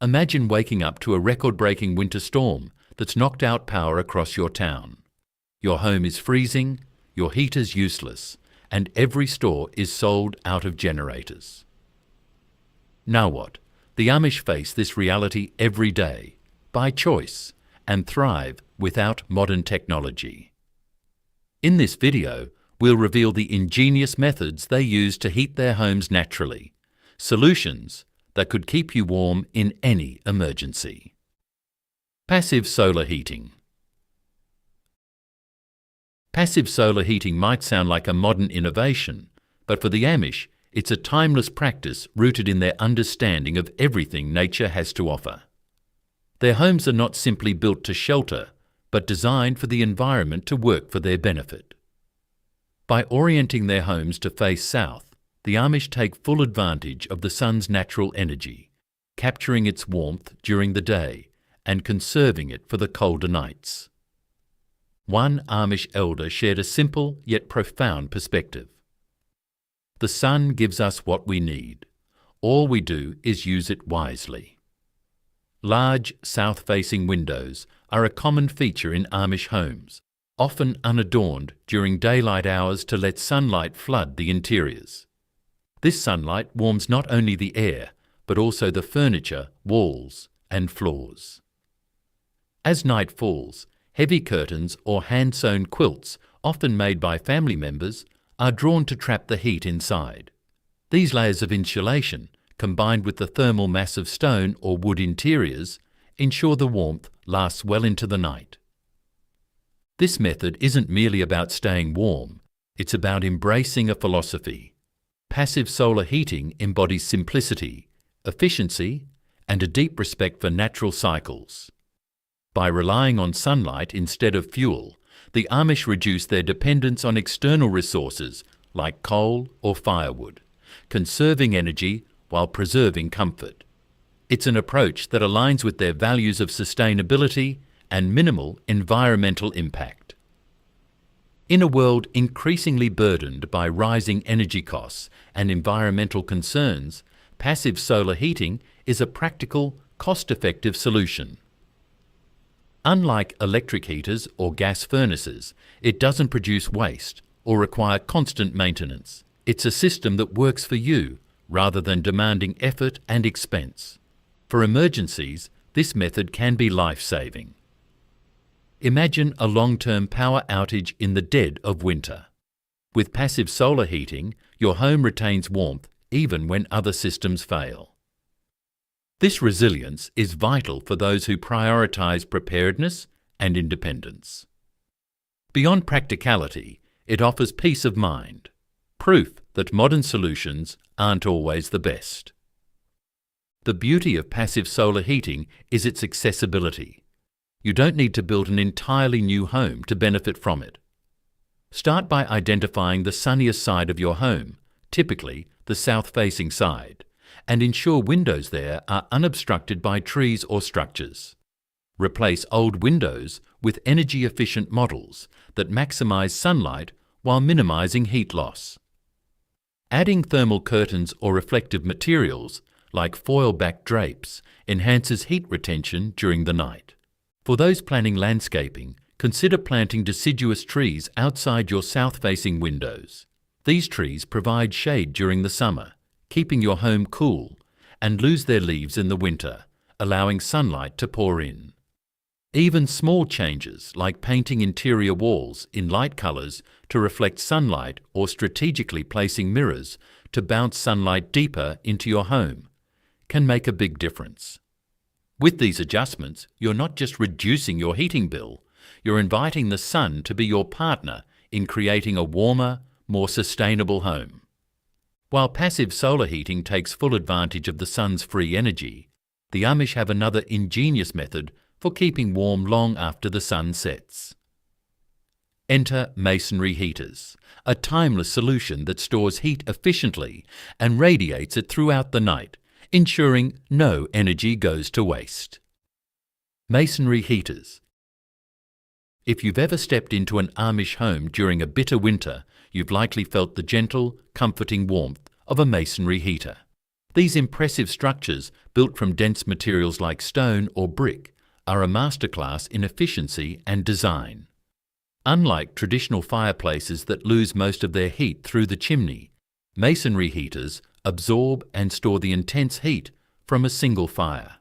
Imagine waking up to a record-breaking winter storm that's knocked out power across your town. Your home is freezing, your heater's useless, and every store is sold out of generators. Now what? The Amish face this reality every day, by choice, and thrive without modern technology. In this video, we'll reveal the ingenious methods they use to heat their homes naturally, solutions that could keep you warm in any emergency. Passive solar heating. Passive solar heating might sound like a modern innovation, but for the Amish, it's a timeless practice rooted in their understanding of everything nature has to offer. Their homes are not simply built to shelter, but designed for the environment to work for their benefit. By orienting their homes to face south, the Amish take full advantage of the sun's natural energy, capturing its warmth during the day and conserving it for the colder nights. One Amish elder shared a simple yet profound perspective. The sun gives us what we need. All we do is use it wisely. Large south-facing windows are a common feature in Amish homes, often unadorned during daylight hours to let sunlight flood the interiors. This sunlight warms not only the air, but also the furniture, walls, and floors. As night falls, heavy curtains or hand-sewn quilts, often made by family members, are drawn to trap the heat inside. These layers of insulation, combined with the thermal mass of stone or wood interiors, ensure the warmth lasts well into the night. This method isn't merely about staying warm, it's about embracing a philosophy. Passive solar heating embodies simplicity, efficiency, and a deep respect for natural cycles. By relying on sunlight instead of fuel, the Amish reduce their dependence on external resources like coal or firewood, conserving energy while preserving comfort. It's an approach that aligns with their values of sustainability and minimal environmental impact. In a world increasingly burdened by rising energy costs and environmental concerns, passive solar heating is a practical, cost-effective solution. Unlike electric heaters or gas furnaces, it doesn't produce waste or require constant maintenance. It's a system that works for you rather than demanding effort and expense. For emergencies, this method can be life-saving. Imagine a long-term power outage in the dead of winter. With passive solar heating, your home retains warmth even when other systems fail. This resilience is vital for those who prioritize preparedness and independence. Beyond practicality, it offers peace of mind, proof that modern solutions aren't always the best. The beauty of passive solar heating is its accessibility. You don't need to build an entirely new home to benefit from it. Start by identifying the sunniest side of your home, typically the south-facing side, and ensure windows there are unobstructed by trees or structures. Replace old windows with energy-efficient models that maximize sunlight while minimizing heat loss. Adding thermal curtains or reflective materials, like foil-backed drapes, enhances heat retention during the night. For those planning landscaping, consider planting deciduous trees outside your south-facing windows. These trees provide shade during the summer, keeping your home cool, and lose their leaves in the winter, allowing sunlight to pour in. Even small changes like painting interior walls in light colors to reflect sunlight or strategically placing mirrors to bounce sunlight deeper into your home can make a big difference. With these adjustments, you're not just reducing your heating bill, you're inviting the sun to be your partner in creating a warmer, more sustainable home. While passive solar heating takes full advantage of the sun's free energy, the Amish have another ingenious method for keeping warm long after the sun sets. Enter masonry heaters, a timeless solution that stores heat efficiently and radiates it throughout the night, ensuring no energy goes to waste. Masonry heaters. If you've ever stepped into an Amish home during a bitter winter, you've likely felt the gentle, comforting warmth of a masonry heater. These impressive structures, built from dense materials like stone or brick, are a masterclass in efficiency and design. Unlike traditional fireplaces that lose most of their heat through the chimney, masonry heaters absorb and store the intense heat from a single fire.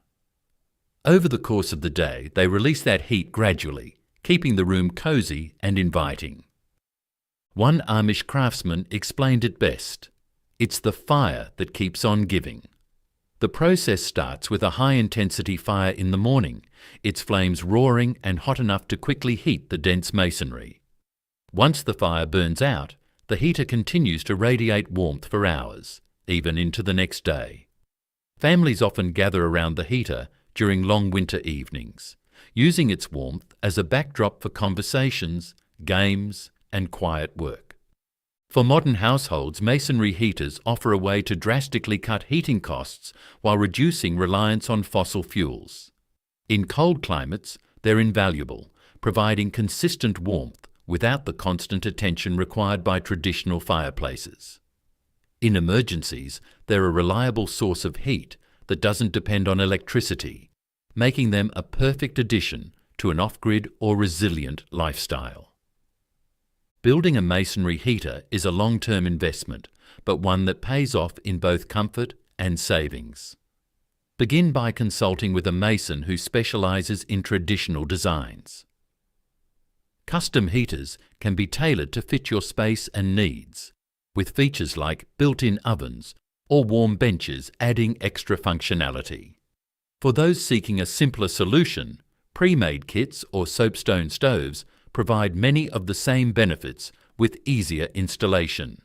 Over the course of the day, they release that heat gradually, keeping the room cozy and inviting. One Amish craftsman explained it best: "It's the fire that keeps on giving." The process starts with a high-intensity fire in the morning, its flames roaring and hot enough to quickly heat the dense masonry. Once the fire burns out, the heater continues to radiate warmth for hours, even into the next day. Families often gather around the heater during long winter evenings, using its warmth as a backdrop for conversations, games, and quiet work. For modern households, masonry heaters offer a way to drastically cut heating costs while reducing reliance on fossil fuels. In cold climates, they're invaluable, providing consistent warmth without the constant attention required by traditional fireplaces. In emergencies, they're a reliable source of heat that doesn't depend on electricity, making them a perfect addition to an off-grid or resilient lifestyle. Building a masonry heater is a long-term investment, but one that pays off in both comfort and savings. Begin by consulting with a mason who specializes in traditional designs. Custom heaters can be tailored to fit your space and needs, with features like built-in ovens or warm benches adding extra functionality. For those seeking a simpler solution, pre-made kits or soapstone stoves provide many of the same benefits with easier installation.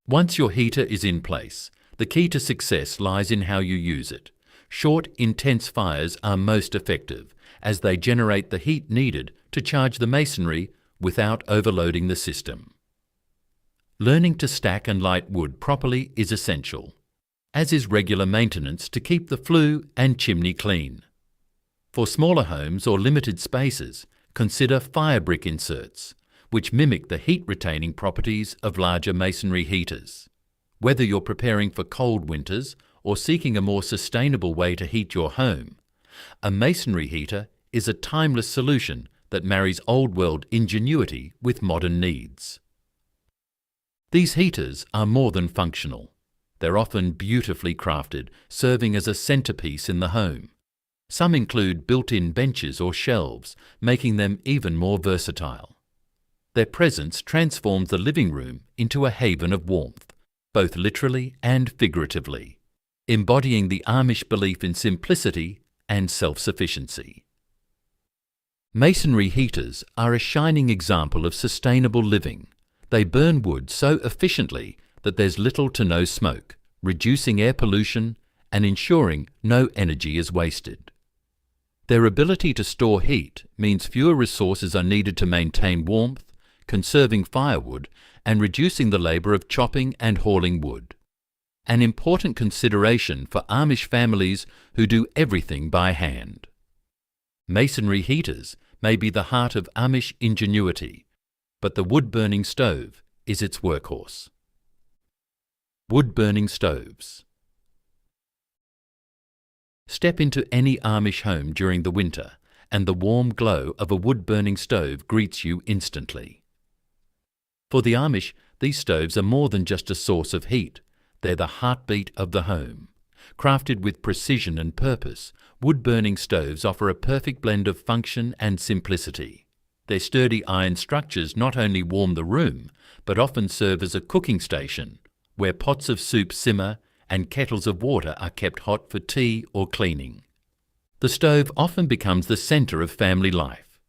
Once your heater is in place, the key to success lies in how you use it. Short, intense fires are most effective, as they generate the heat needed to charge the masonry without overloading the system. Learning to stack and light wood properly is essential, as is regular maintenance to keep the flue and chimney clean. For smaller homes or limited spaces, consider fire brick inserts, which mimic the heat-retaining properties of larger masonry heaters. Whether you're preparing for cold winters or seeking a more sustainable way to heat your home, a masonry heater is a timeless solution that marries old-world ingenuity with modern needs. These heaters are more than functional. They're often beautifully crafted, serving as a centerpiece in the home. Some include built-in benches or shelves, making them even more versatile. Their presence transforms the living room into a haven of warmth, both literally and figuratively, embodying the Amish belief in simplicity and self-sufficiency. Masonry heaters are a shining example of sustainable living. They burn wood so efficiently that there's little to no smoke, reducing air pollution and ensuring no energy is wasted. Their ability to store heat means fewer resources are needed to maintain warmth, conserving firewood, and reducing the labour of chopping and hauling wood. An important consideration for Amish families who do everything by hand. Masonry heaters may be the heart of Amish ingenuity, but the wood-burning stove is its workhorse. Wood-burning stoves. Step into any Amish home during the winter, and the warm glow of a wood-burning stove greets you instantly. For the Amish, these stoves are more than just a source of heat. They're the heartbeat of the home. Crafted with precision and purpose, wood-burning stoves offer a perfect blend of function and simplicity. Their sturdy iron structures not only warm the room, but often serve as a cooking station, where pots of soup simmer and kettles of water are kept hot for tea or cleaning. The stove often becomes the centre of family life.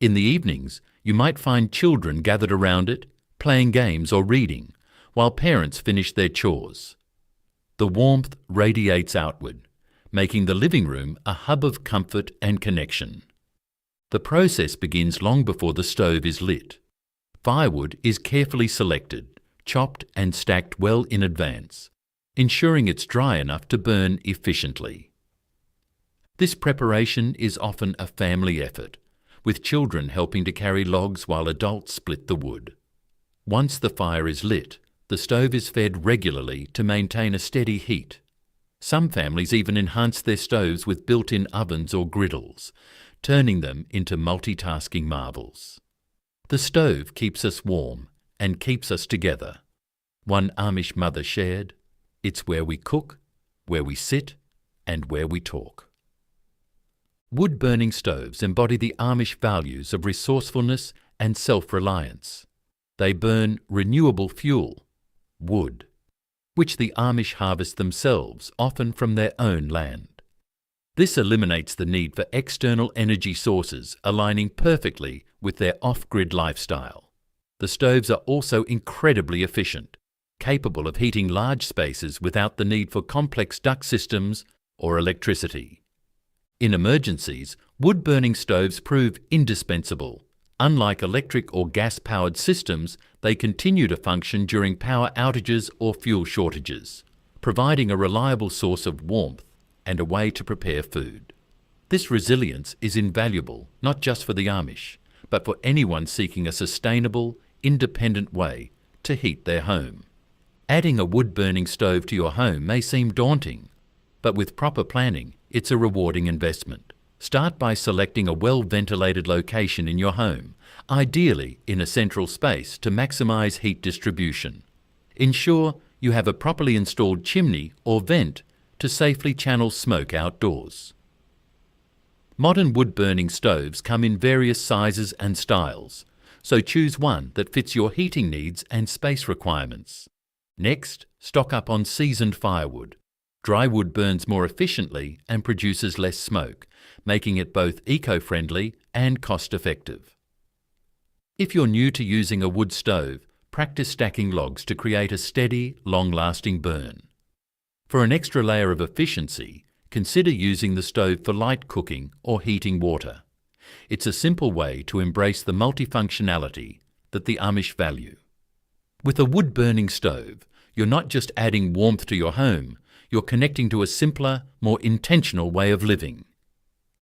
In the evenings, you might find children gathered around it, playing games or reading, while parents finish their chores. The warmth radiates outward, making the living room a hub of comfort and connection. The process begins long before the stove is lit. Firewood is carefully selected, chopped and stacked well in advance, ensuring it's dry enough to burn efficiently. This preparation is often a family effort, with children helping to carry logs while adults split the wood. Once the fire is lit, The stove is fed regularly to maintain a steady heat. Some families even enhance their stoves with built-in ovens or griddles, turning them into multitasking marvels. The stove keeps us warm and keeps us together. One Amish mother shared, "It's where we cook, where we sit, and where we talk." Wood-burning stoves embody the Amish values of resourcefulness and self-reliance. They burn renewable fuel, wood, which the Amish harvest themselves, often from their own land. This eliminates the need for external energy sources, aligning perfectly with their off-grid lifestyle. The stoves are also incredibly efficient, capable of heating large spaces without the need for complex duct systems or electricity. In emergencies, wood-burning stoves prove indispensable. Unlike electric or gas-powered systems, they continue to function during power outages or fuel shortages, providing a reliable source of warmth and a way to prepare food. This resilience is invaluable not just for the Amish, but for anyone seeking a sustainable, independent way to heat their home. Adding a wood-burning stove to your home may seem daunting, but with proper planning, it's a rewarding investment. Start by selecting a well-ventilated location in your home, ideally in a central space to maximize heat distribution. Ensure you have a properly installed chimney or vent to safely channel smoke outdoors. Modern wood-burning stoves come in various sizes and styles, so choose one that fits your heating needs and space requirements. Next, stock up on seasoned firewood. Dry wood burns more efficiently and produces less smoke, making it both eco-friendly and cost-effective. If you're new to using a wood stove, practice stacking logs to create a steady, long-lasting burn. For an extra layer of efficiency, consider using the stove for light cooking or heating water. It's a simple way to embrace the multifunctionality that the Amish value. With a wood-burning stove, you're not just adding warmth to your home, you're connecting to a simpler, more intentional way of living.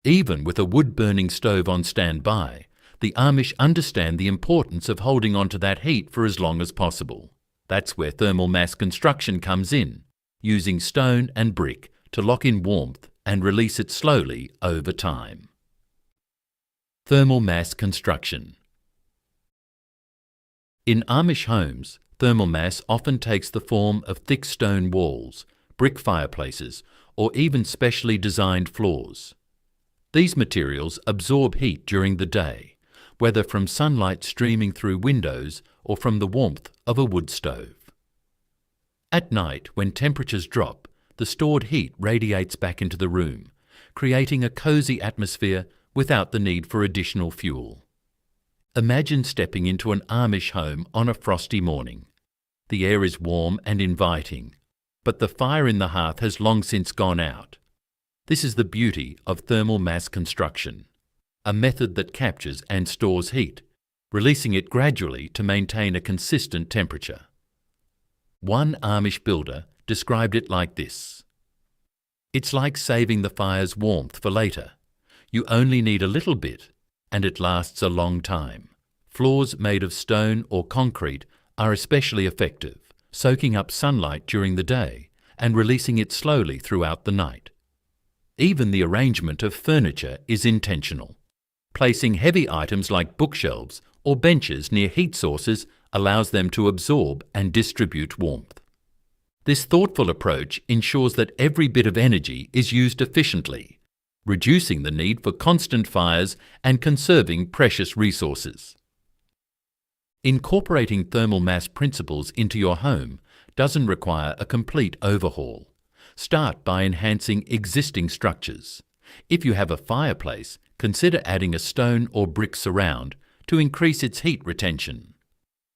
Even with a wood-burning stove on standby, the Amish understand the importance of holding on to that heat for as long as possible. That's where thermal mass construction comes in, using stone and brick to lock in warmth and release it slowly over time. Thermal mass construction. In Amish homes, thermal mass often takes the form of thick stone walls, brick fireplaces, or even specially designed floors. These materials absorb heat during the day, whether from sunlight streaming through windows or from the warmth of a wood stove. At night, when temperatures drop, the stored heat radiates back into the room, creating a cozy atmosphere without the need for additional fuel. Imagine stepping into an Amish home on a frosty morning. The air is warm and inviting, but the fire in the hearth has long since gone out. This is the beauty of thermal mass construction, a method that captures and stores heat, releasing it gradually to maintain a consistent temperature. One Amish builder described it like this: "It's like saving the fire's warmth for later. You only need a little bit, and it lasts a long time." Floors made of stone or concrete are especially effective, soaking up sunlight during the day and releasing it slowly throughout the night. Even the arrangement of furniture is intentional. Placing heavy items like bookshelves or benches near heat sources allows them to absorb and distribute warmth. This thoughtful approach ensures that every bit of energy is used efficiently, reducing the need for constant fires and conserving precious resources. Incorporating thermal mass principles into your home doesn't require a complete overhaul. Start by enhancing existing structures. If you have a fireplace, consider adding a stone or brick surround to increase its heat retention.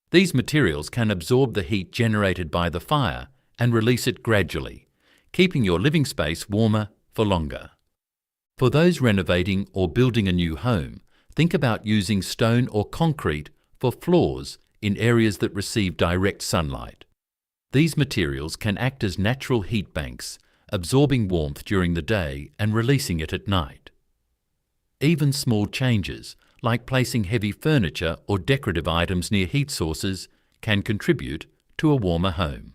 These materials can absorb the heat generated by the fire and release it gradually, keeping your living space warmer for longer. For those renovating or building a new home, think about using stone or concrete for floors in areas that receive direct sunlight. These materials can act as natural heat banks, absorbing warmth during the day and releasing it at night. Even small changes, like placing heavy furniture or decorative items near heat sources, can contribute to a warmer home.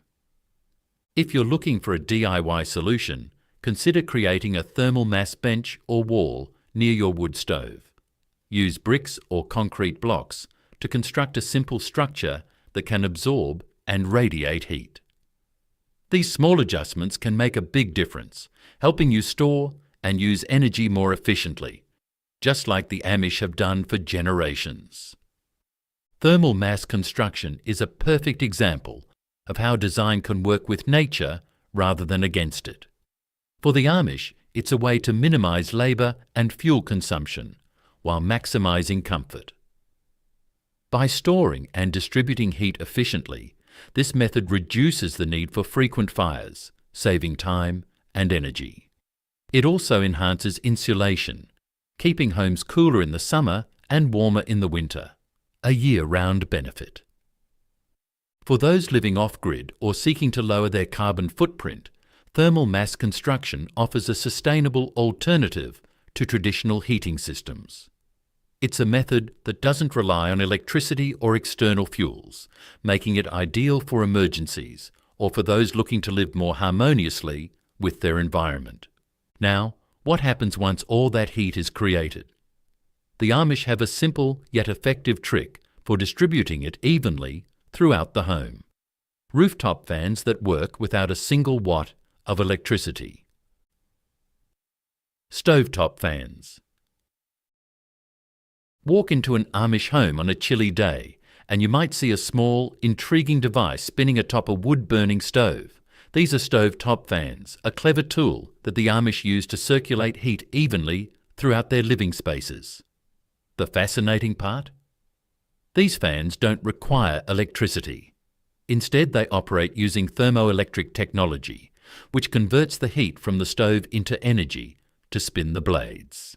If you're looking for a DIY solution, consider creating a thermal mass bench or wall near your wood stove. Use bricks or concrete blocks to construct a simple structure that can absorb and radiate heat. These small adjustments can make a big difference, helping you store and use energy more efficiently, just like the Amish have done for generations. Thermal mass construction is a perfect example of how design can work with nature rather than against it. For the Amish, it's a way to minimize labor and fuel consumption while maximizing comfort. By storing and distributing heat efficiently, this method reduces the need for frequent fires, saving time and energy. It also enhances insulation, keeping homes cooler in the summer and warmer in the winter, a year-round benefit. For those living off-grid or seeking to lower their carbon footprint, thermal mass construction offers a sustainable alternative to traditional heating systems. It's a method that doesn't rely on electricity or external fuels, making it ideal for emergencies or for those looking to live more harmoniously with their environment. Now, what happens once all that heat is created? The Amish have a simple yet effective trick for distributing it evenly throughout the home. Rooftop fans that work without a single watt of electricity. Stovetop fans. Walk into an Amish home on a chilly day, and you might see a small, intriguing device spinning atop a wood-burning stove. These are stovetop fans, a clever tool that the Amish use to circulate heat evenly throughout their living spaces. The fascinating part? These fans don't require electricity. Instead, they operate using thermoelectric technology, which converts the heat from the stove into energy to spin the blades.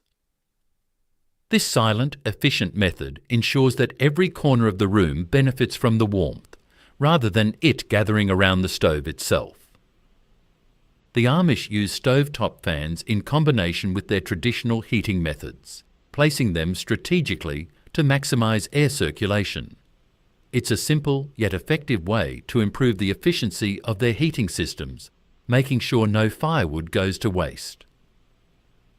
This silent, efficient method ensures that every corner of the room benefits from the warmth, rather than it gathering around the stove itself. The Amish use stovetop fans in combination with their traditional heating methods, placing them strategically to maximize air circulation. It's a simple yet effective way to improve the efficiency of their heating systems, making sure no firewood goes to waste.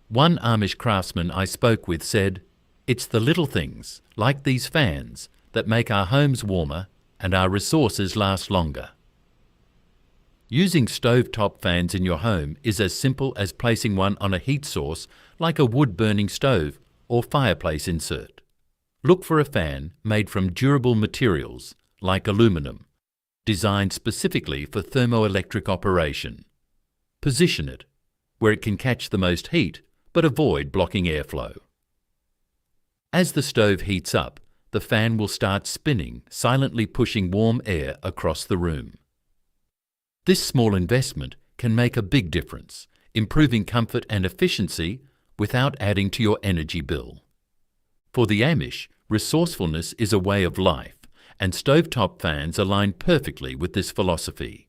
One Amish craftsman I spoke with said, "It's the little things, like these fans, that make our homes warmer and our resources last longer." Using stovetop fans in your home is as simple as placing one on a heat source like a wood-burning stove or fireplace insert. Look for a fan made from durable materials like aluminum, designed specifically for thermoelectric operation. Position it where it can catch the most heat but avoid blocking airflow. As the stove heats up, the fan will start spinning, silently pushing warm air across the room. This small investment can make a big difference, improving comfort and efficiency without adding to your energy bill. For the Amish, resourcefulness is a way of life, and stovetop fans align perfectly with this philosophy.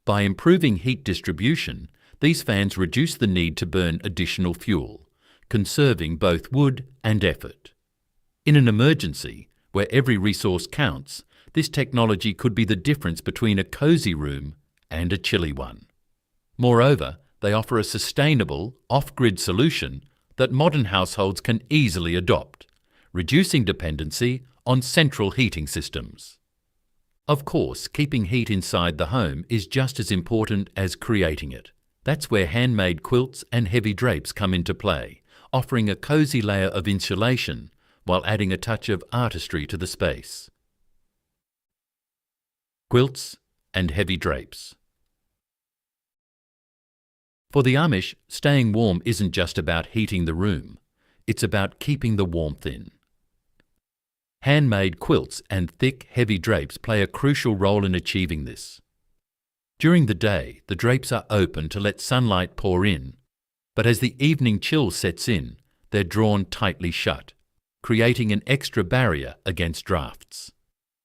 By improving heat distribution, these fans reduce the need to burn additional fuel, conserving both wood and effort. In an emergency, where every resource counts, this technology could be the difference between a cozy room and a chilly one. Moreover, they offer a sustainable, off-grid solution that modern households can easily adopt, reducing dependency on central heating systems. Of course, keeping heat inside the home is just as important as creating it. That's where handmade quilts and heavy drapes come into play, offering a cozy layer of insulation while adding a touch of artistry to the space. Quilts and heavy drapes. For the Amish, staying warm isn't just about heating the room, it's about keeping the warmth in. Handmade quilts and thick, heavy drapes play a crucial role in achieving this. During the day, the drapes are open to let sunlight pour in, but as the evening chill sets in, they're drawn tightly shut, creating an extra barrier against drafts.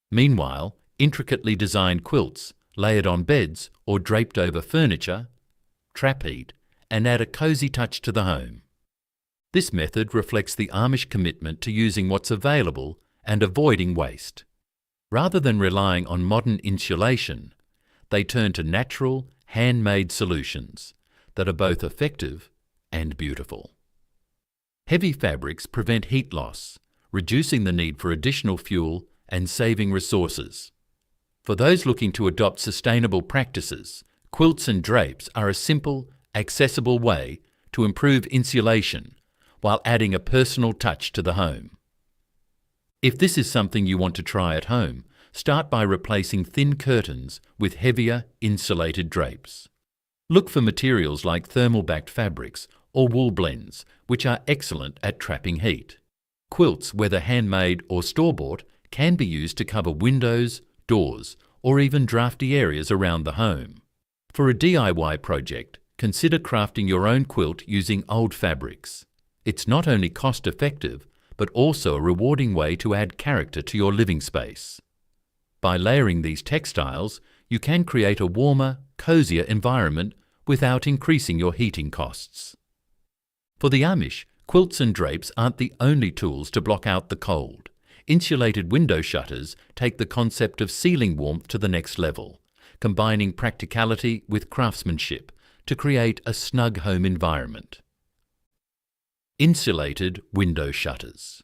Meanwhile, intricately designed quilts, layered on beds or draped over furniture, trap heat and add a cozy touch to the home. This method reflects the Amish commitment to using what's available and avoiding waste. Rather than relying on modern insulation, they turn to natural, handmade solutions that are both effective and beautiful. Heavy fabrics prevent heat loss, reducing the need for additional fuel and saving resources. For those looking to adopt sustainable practices, quilts and drapes are a simple, accessible way to improve insulation while adding a personal touch to the home. If this is something you want to try at home, start by replacing thin curtains with heavier, insulated drapes. Look for materials like thermal-backed fabrics or wool blends, which are excellent at trapping heat. Quilts, whether handmade or store-bought, can be used to cover windows, doors, or even drafty areas around the home. For a DIY project, consider crafting your own quilt using old fabrics. It's not only cost-effective, but also a rewarding way to add character to your living space. By layering these textiles, you can create a warmer, cozier environment without increasing your heating costs. For the Amish, quilts and drapes aren't the only tools to block out the cold. Insulated window shutters take the concept of ceiling warmth to the next level, combining practicality with craftsmanship to create a snug home environment. Insulated window shutters.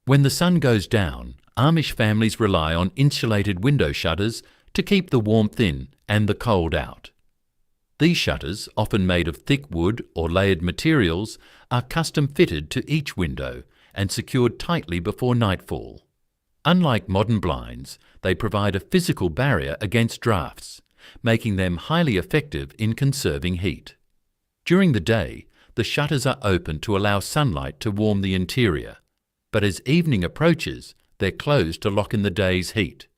When the sun goes down, Amish families rely on insulated window shutters to keep the warmth in and the cold out. These shutters, often made of thick wood or layered materials, are custom fitted to each window and secured tightly before nightfall. Unlike modern blinds, they provide a physical barrier against drafts, making them highly effective in conserving heat. During the day, the shutters are open to allow sunlight to warm the interior, but as evening approaches, they're closed to lock in the day's heat.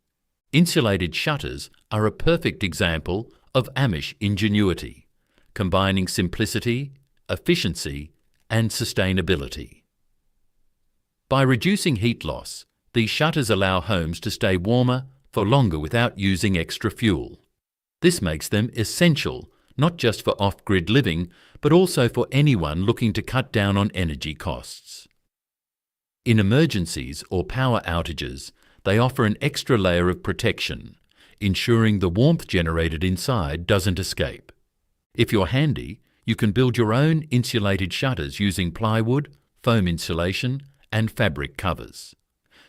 Insulated shutters are a perfect example of Amish ingenuity, combining simplicity, efficiency, and sustainability. By reducing heat loss, these shutters allow homes to stay warmer for longer without using extra fuel. This makes them essential not just for off-grid living, but also for anyone looking to cut down on energy costs. In emergencies or power outages, they offer an extra layer of protection, ensuring the warmth generated inside doesn't escape. If you're handy, you can build your own insulated shutters using plywood, foam insulation, and fabric covers.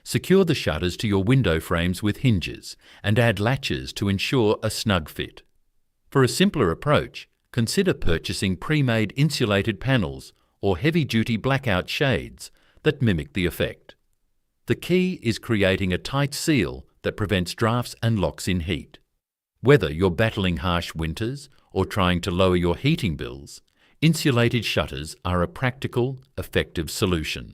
Secure the shutters to your window frames with hinges and add latches to ensure a snug fit. For a simpler approach, consider purchasing pre-made insulated panels or heavy-duty blackout shades that mimic the effect. The key is creating a tight seal that prevents drafts and locks in heat. Whether you're battling harsh winters or trying to lower your heating bills, insulated shutters are a practical, effective solution.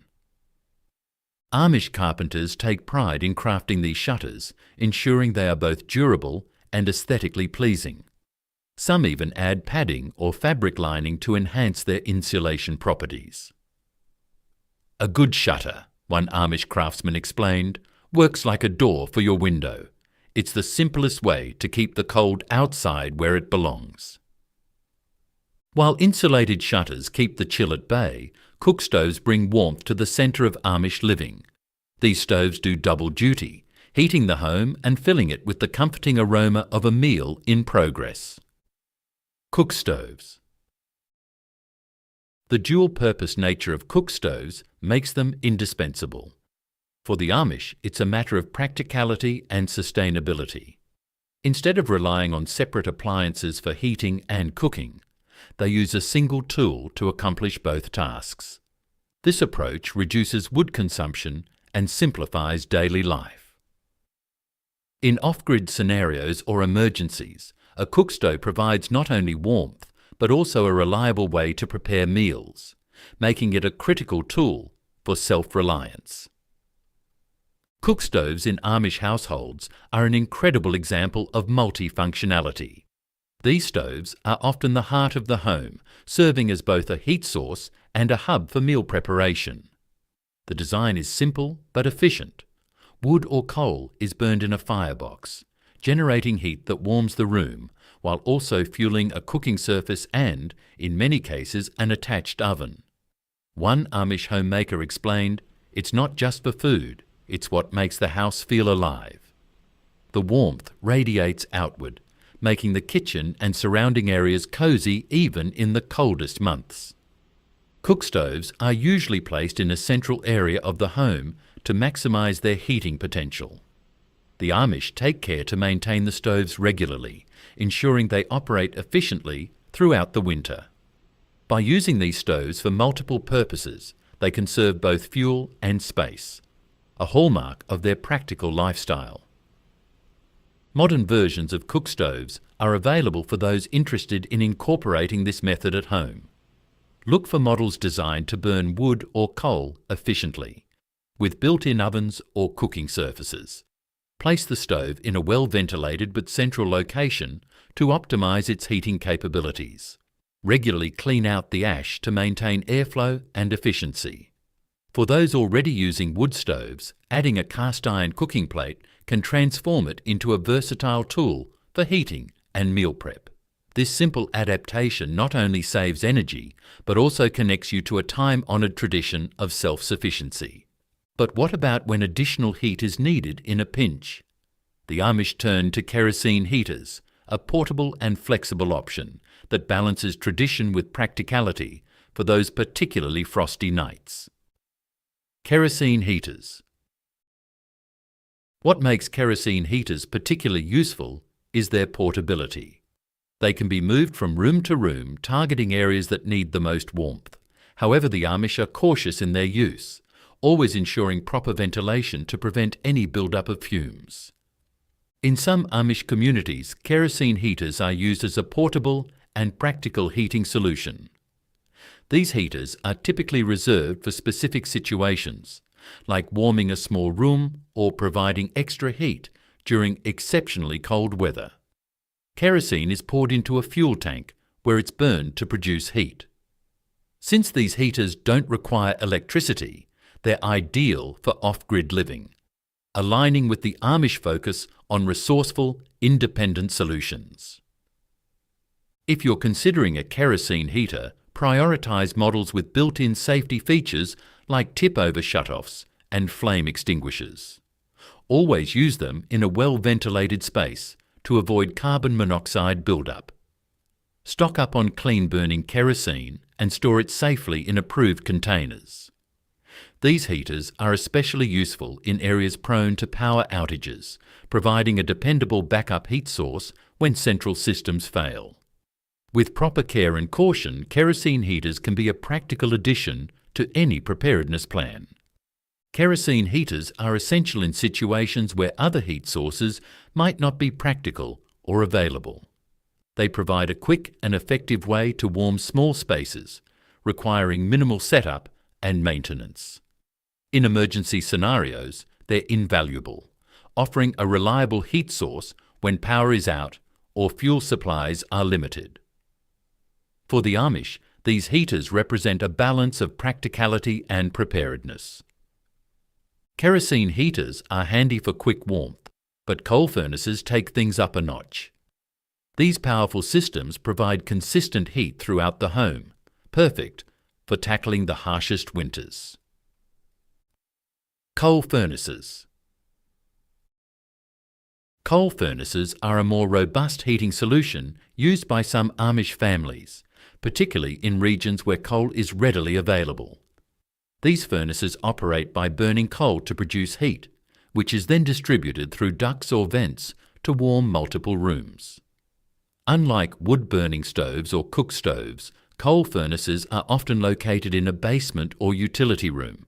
Amish carpenters take pride in crafting these shutters, ensuring they are both durable and aesthetically pleasing. Some even add padding or fabric lining to enhance their insulation properties. A good shutter, one Amish craftsman explained, works like a door for your window. It's the simplest way to keep the cold outside where it belongs. While insulated shutters keep the chill at bay, cook stoves bring warmth to the centre of Amish living. These stoves do double duty, heating the home and filling it with the comforting aroma of a meal in progress. Cook stoves. The dual-purpose nature of cook stoves makes them indispensable. For the Amish, it's a matter of practicality and sustainability. Instead of relying on separate appliances for heating and cooking, they use a single tool to accomplish both tasks. This approach reduces wood consumption and simplifies daily life. In off-grid scenarios or emergencies, a cook stove provides not only warmth, but also a reliable way to prepare meals, making it a critical tool for self-reliance. Cook stoves in Amish households are an incredible example of multifunctionality. These stoves are often the heart of the home, serving as both a heat source and a hub for meal preparation. The design is simple but efficient. Wood or coal is burned in a firebox, generating heat that warms the room, while also fueling a cooking surface and, in many cases, an attached oven. One Amish homemaker explained, "It's not just for food, It's what makes the house feel alive. The warmth radiates outward, making the kitchen and surrounding areas cosy even in the coldest months. Cook stoves are usually placed in a central area of the home to maximize their heating potential. The Amish take care to maintain the stoves regularly, ensuring they operate efficiently throughout the winter. By using these stoves for multiple purposes, they can serve both fuel and space, a hallmark of their practical lifestyle. Modern versions of cook stoves are available for those interested in incorporating this method at home. Look for models designed to burn wood or coal efficiently, with built-in ovens or cooking surfaces. Place the stove in a well-ventilated but central location to optimize its heating capabilities. Regularly clean out the ash to maintain airflow and efficiency. For those already using wood stoves, adding a cast iron cooking plate can transform it into a versatile tool for heating and meal prep. This simple adaptation not only saves energy, but also connects you to a time-honoured tradition of self-sufficiency. But what about when additional heat is needed in a pinch? The Amish turn to kerosene heaters, a portable and flexible option that balances tradition with practicality for those particularly frosty nights. Kerosene heaters. What makes kerosene heaters particularly useful is their portability. They can be moved from room to room, targeting areas that need the most warmth. However, the Amish are cautious in their use, always ensuring proper ventilation to prevent any build-up of fumes. In some Amish communities, kerosene heaters are used as a portable and practical heating solution. These heaters are typically reserved for specific situations, like warming a small room or providing extra heat during exceptionally cold weather. Kerosene is poured into a fuel tank where it's burned to produce heat. Since these heaters don't require electricity, they're ideal for off-grid living, aligning with the Amish focus on resourceful, independent solutions. If you're considering a kerosene heater, prioritize models with built-in safety features like tip-over shutoffs and flame extinguishers. Always use them in a well-ventilated space to avoid carbon monoxide buildup. Stock up on clean-burning kerosene and store it safely in approved containers. These heaters are especially useful in areas prone to power outages, providing a dependable backup heat source when central systems fail. With proper care and caution, kerosene heaters can be a practical addition to any preparedness plan. Kerosene heaters are essential in situations where other heat sources might not be practical or available. They provide a quick and effective way to warm small spaces, requiring minimal setup and maintenance. In emergency scenarios, they're invaluable, offering a reliable heat source when power is out or fuel supplies are limited. For the Amish, these heaters represent a balance of practicality and preparedness. Kerosene heaters are handy for quick warmth, but coal furnaces take things up a notch. These powerful systems provide consistent heat throughout the home, perfect for tackling the harshest winters. Coal furnaces. Coal furnaces are a more robust heating solution used by some Amish families, particularly in regions where coal is readily available. These furnaces operate by burning coal to produce heat, which is then distributed through ducts or vents to warm multiple rooms. Unlike wood-burning stoves or cook stoves, coal furnaces are often located in a basement or utility room,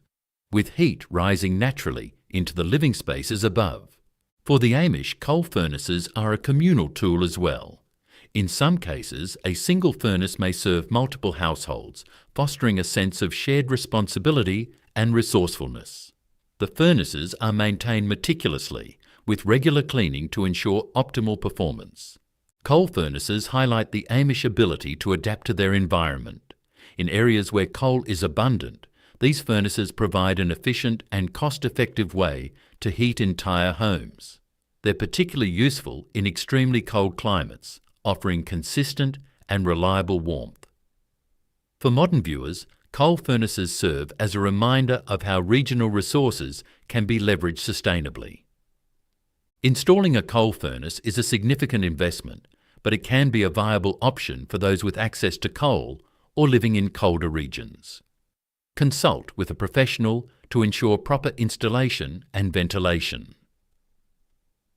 with heat rising naturally into the living spaces above. For the Amish, coal furnaces are a communal tool as well. In some cases, a single furnace may serve multiple households, fostering a sense of shared responsibility and resourcefulness. The furnaces are maintained meticulously, with regular cleaning to ensure optimal performance. Coal furnaces highlight the Amish ability to adapt to their environment. In areas where coal is abundant, these furnaces provide an efficient and cost-effective way to heat entire homes. They're particularly useful in extremely cold climates, offering consistent and reliable warmth. For modern viewers, coal furnaces serve as a reminder of how regional resources can be leveraged sustainably. Installing a coal furnace is a significant investment, but it can be a viable option for those with access to coal or living in colder regions. Consult with a professional to ensure proper installation and ventilation.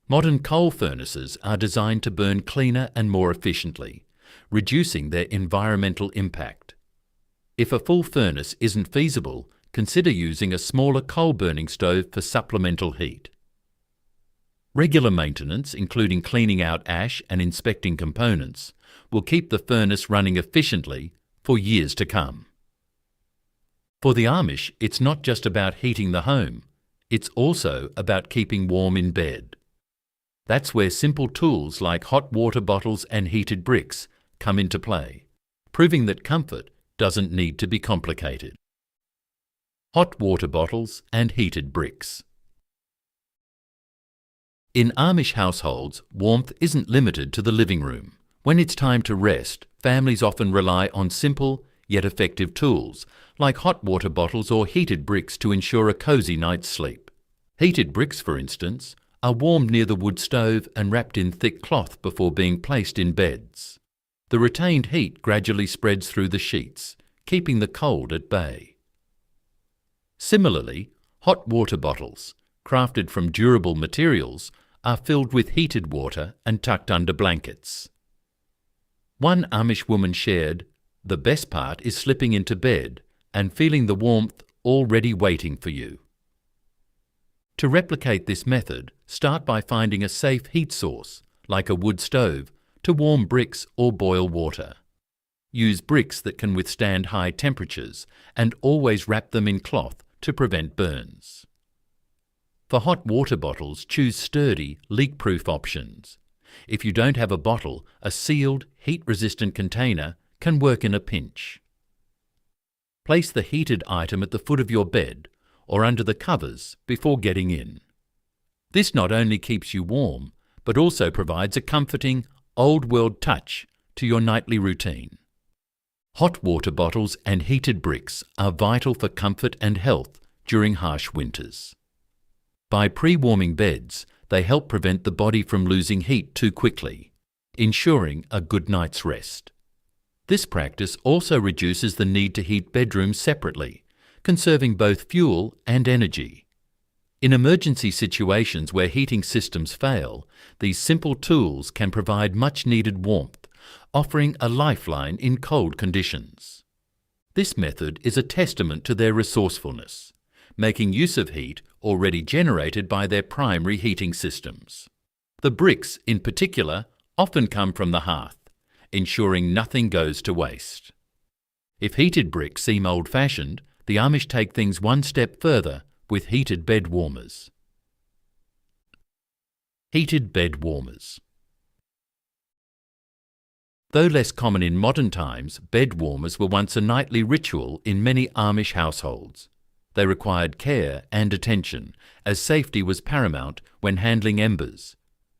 Modern coal furnaces are designed to burn cleaner and more efficiently, reducing their environmental impact. If a full furnace isn't feasible, consider using a smaller coal-burning stove for supplemental heat. Regular maintenance, including cleaning out ash and inspecting components, will keep the furnace running efficiently for years to come. For the Amish, it's not just about heating the home, it's also about keeping warm in bed. That's where simple tools like hot water bottles and heated bricks come into play, proving that comfort doesn't need to be complicated. Hot water bottles and heated bricks. In Amish households, warmth isn't limited to the living room. When it's time to rest, families often rely on simple yet effective tools like hot water bottles or heated bricks to ensure a cosy night's sleep. Heated bricks, for instance, are warmed near the wood stove and wrapped in thick cloth before being placed in beds. The retained heat gradually spreads through the sheets, keeping the cold at bay. Similarly, hot water bottles, crafted from durable materials, are filled with heated water and tucked under blankets. One Amish woman shared, "The best part is slipping into bed and feeling the warmth already waiting for you." To replicate this method, start by finding a safe heat source, like a wood stove, to warm bricks or boil water. Use bricks that can withstand high temperatures and always wrap them in cloth to prevent burns. For hot water bottles, choose sturdy, leak-proof options. If you don't have a bottle, a sealed, heat-resistant container can work in a pinch. Place the heated item at the foot of your bed or under the covers before getting in. This not only keeps you warm, but also provides a comforting, old-world touch to your nightly routine. Hot water bottles and heated bricks are vital for comfort and health during harsh winters. By pre-warming beds, they help prevent the body from losing heat too quickly, ensuring a good night's rest. This practice also reduces the need to heat bedrooms separately, conserving both fuel and energy. In emergency situations where heating systems fail, these simple tools can provide much-needed warmth, offering a lifeline in cold conditions. This method is a testament to their resourcefulness, making use of heat already generated by their primary heating systems. The bricks, in particular, often come from the hearth, ensuring nothing goes to waste. If heated bricks seem old-fashioned, the Amish take things one step further with heated bed warmers. Heated bed warmers. Though less common in modern times, bed warmers were once a nightly ritual in many Amish households. They required care and attention, as safety was paramount when handling embers,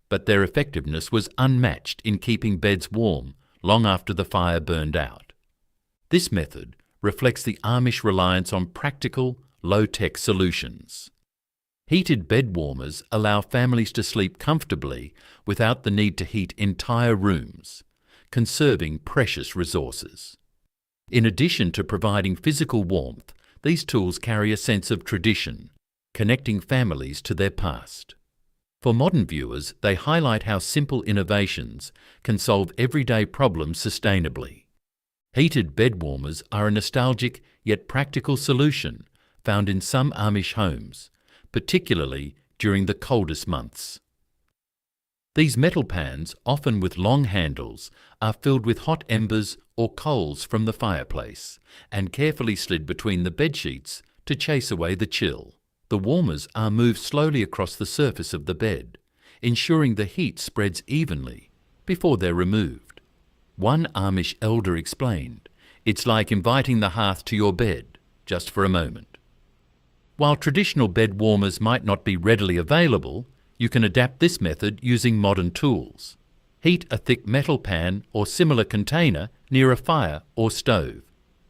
but their effectiveness was unmatched in keeping beds warm long after the fire burned out. This method reflects the Amish reliance on practical, low-tech solutions. Heated bed warmers allow families to sleep comfortably without the need to heat entire rooms, conserving precious resources. In addition to providing physical warmth, these tools carry a sense of tradition, connecting families to their past. For modern viewers, they highlight how simple innovations can solve everyday problems sustainably. Heated bed warmers are a nostalgic yet practical solution found in some Amish homes, particularly during the coldest months. These metal pans, often with long handles, are filled with hot embers or coals from the fireplace and carefully slid between the bedsheets to chase away the chill. The warmers are moved slowly across the surface of the bed, ensuring the heat spreads evenly before they're removed. One Amish elder explained, "It's like inviting the hearth to your bed, just for a moment." While traditional bed warmers might not be readily available, you can adapt this method using modern tools. Heat a thick metal pan or similar container near a fire or stove.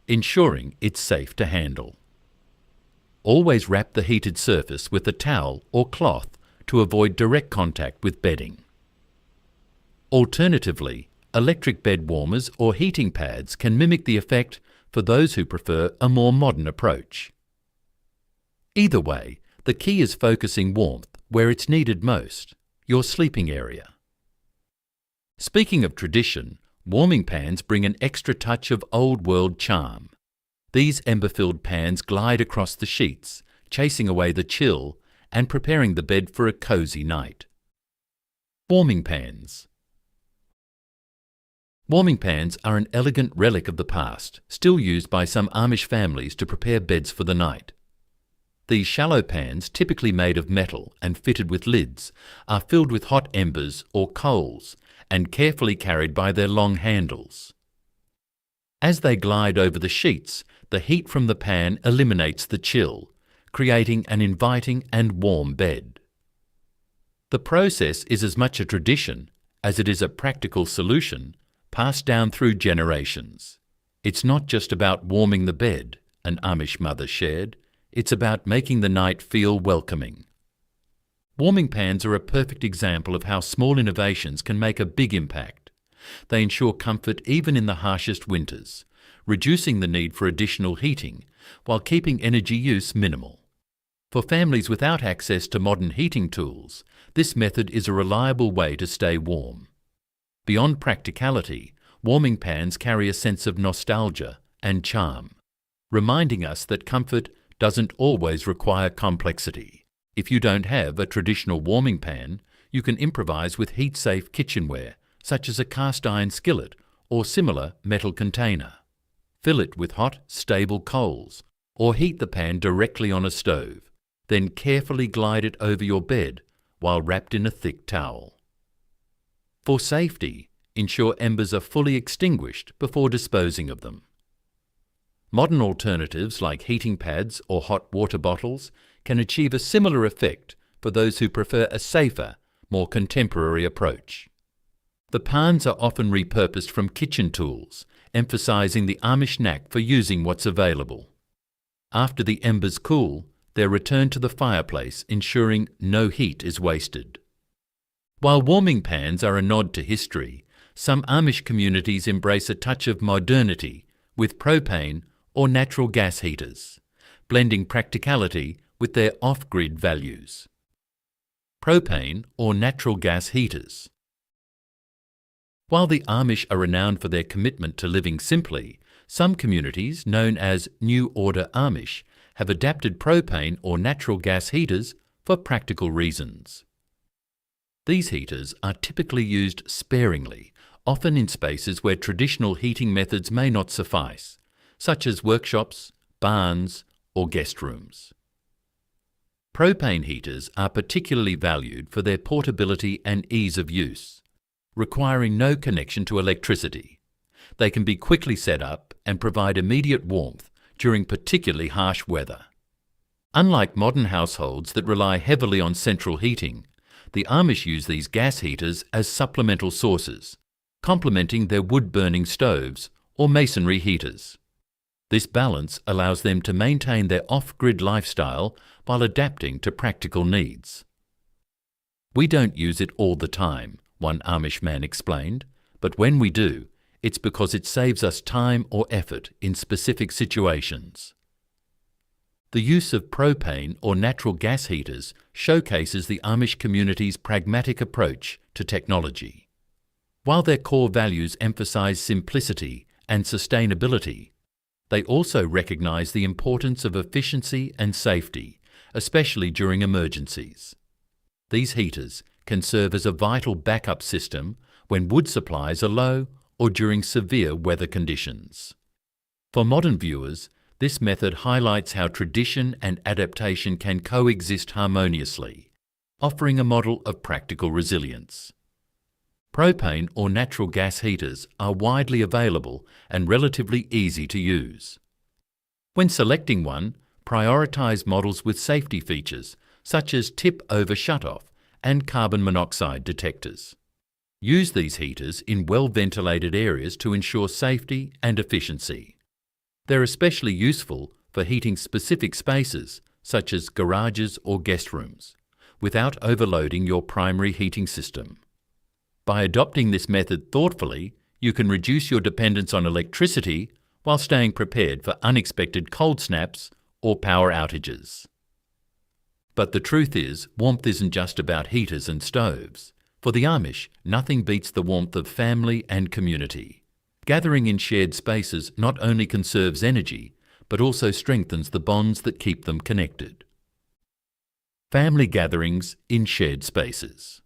ensuring it's safe to handle. Always wrap the heated surface with a towel or cloth to avoid direct contact with bedding. Alternatively, electric bed warmers or heating pads can mimic the effect for those who prefer a more modern approach. Either way, the key is focusing warmth where it's needed most, your sleeping area. Speaking of tradition, warming pans bring an extra touch of old-world charm. These ember-filled pans glide across the sheets, chasing away the chill and preparing the bed for a cosy night. Warming pans. Warming pans are an elegant relic of the past, still used by some Amish families to prepare beds for the night. These shallow pans, typically made of metal and fitted with lids, are filled with hot embers or coals and carefully carried by their long handles. As they glide over the sheets, the heat from the pan eliminates the chill, creating an inviting and warm bed. The process is as much a tradition as it is a practical solution passed down through generations. It's not just about warming the bed, an Amish mother shared. It's about making the night feel welcoming. Warming pans are a perfect example of how small innovations can make a big impact. They ensure comfort even in the harshest winters, reducing the need for additional heating while keeping energy use minimal. For families without access to modern heating tools, this method is a reliable way to stay warm. Beyond practicality, warming pans carry a sense of nostalgia and charm, reminding us that comfort doesn't always require complexity. If you don't have a traditional warming pan, you can improvise with heat-safe kitchenware, such as a cast-iron skillet or similar metal container. Fill it with hot, stable coals, or heat the pan directly on a stove, then carefully glide it over your bed while wrapped in a thick towel. For safety, ensure embers are fully extinguished before disposing of them. Modern alternatives like heating pads or hot water bottles can achieve a similar effect for those who prefer a safer, more contemporary approach. The pans are often repurposed from kitchen tools, emphasizing the Amish knack for using what's available. After the embers cool, they're returned to the fireplace, ensuring no heat is wasted. While warming pans are a nod to history, some Amish communities embrace a touch of modernity with propane or natural gas heaters, blending practicality with their off-grid values. Propane or natural gas heaters. While the Amish are renowned for their commitment to living simply, some communities, known as New Order Amish, have adapted propane or natural gas heaters for practical reasons. These heaters are typically used sparingly, often in spaces where traditional heating methods may not suffice, such as workshops, barns, or guest rooms. Propane heaters are particularly valued for their portability and ease of use, requiring no connection to electricity. They can be quickly set up and provide immediate warmth during particularly harsh weather. Unlike modern households that rely heavily on central heating, the Amish use these gas heaters as supplemental sources, complementing their wood-burning stoves or masonry heaters. This balance allows them to maintain their off-grid lifestyle while adapting to practical needs. "We don't use it all the time," one Amish man explained, "but when we do, it's because it saves us time or effort in specific situations." The use of propane or natural gas heaters showcases the Amish community's pragmatic approach to technology. While their core values emphasize simplicity and sustainability, they also recognize the importance of efficiency and safety, especially during emergencies. These heaters can serve as a vital backup system when wood supplies are low or during severe weather conditions. For modern viewers, this method highlights how tradition and adaptation can coexist harmoniously, offering a model of practical resilience. Propane or natural gas heaters are widely available and relatively easy to use. When selecting one, prioritize models with safety features such as tip-over shutoff and carbon monoxide detectors. Use these heaters in well-ventilated areas to ensure safety and efficiency. They're especially useful for heating specific spaces, such as garages or guest rooms, without overloading your primary heating system. By adopting this method thoughtfully, you can reduce your dependence on electricity while staying prepared for unexpected cold snaps or power outages. But the truth is, warmth isn't just about heaters and stoves. For the Amish, nothing beats the warmth of family and community. Gathering in shared spaces not only conserves energy, but also strengthens the bonds that keep them connected. Family gatherings in shared spaces.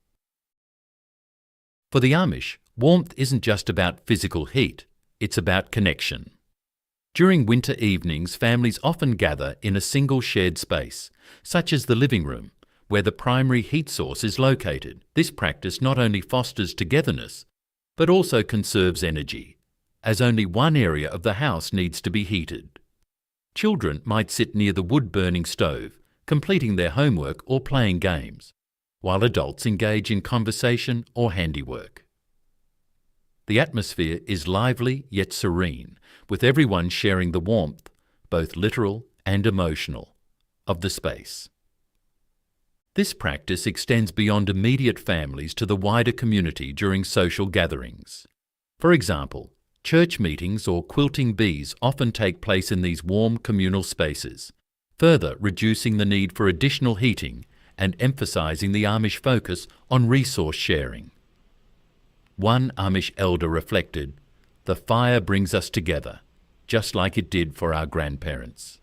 For the Amish, warmth isn't just about physical heat, it's about connection. During winter evenings, families often gather in a single shared space, such as the living room, where the primary heat source is located. This practice not only fosters togetherness, but also conserves energy, as only one area of the house needs to be heated. Children might sit near the wood-burning stove, completing their homework or playing games, while adults engage in conversation or handiwork. The atmosphere is lively yet serene, with everyone sharing the warmth, both literal and emotional, of the space. This practice extends beyond immediate families to the wider community during social gatherings. For example, church meetings or quilting bees often take place in these warm communal spaces, further reducing the need for additional heating and emphasizing the Amish focus on resource sharing. One Amish elder reflected, "The fire brings us together, just like it did for our grandparents."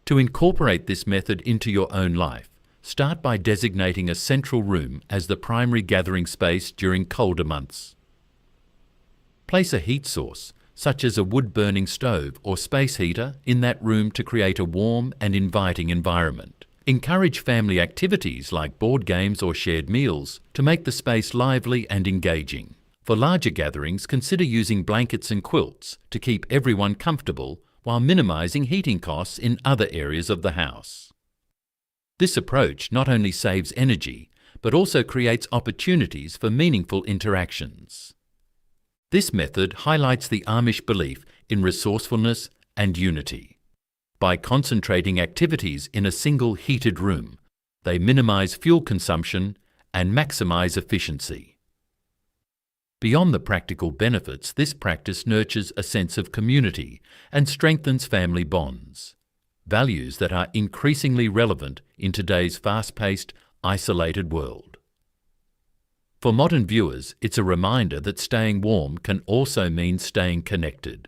To incorporate this method into your own life, start by designating a central room as the primary gathering space during colder months. Place a heat source, such as a wood-burning stove or space heater, in that room to create a warm and inviting environment. Encourage family activities like board games or shared meals to make the space lively and engaging. For larger gatherings, consider using blankets and quilts to keep everyone comfortable while minimizing heating costs in other areas of the house. This approach not only saves energy, but also creates opportunities for meaningful interactions. This method highlights the Amish belief in resourcefulness and unity. By concentrating activities in a single heated room, they minimize fuel consumption and maximize efficiency. Beyond the practical benefits, this practice nurtures a sense of community and strengthens family bonds, values that are increasingly relevant in today's fast-paced, isolated world. For modern viewers, it's a reminder that staying warm can also mean staying connected.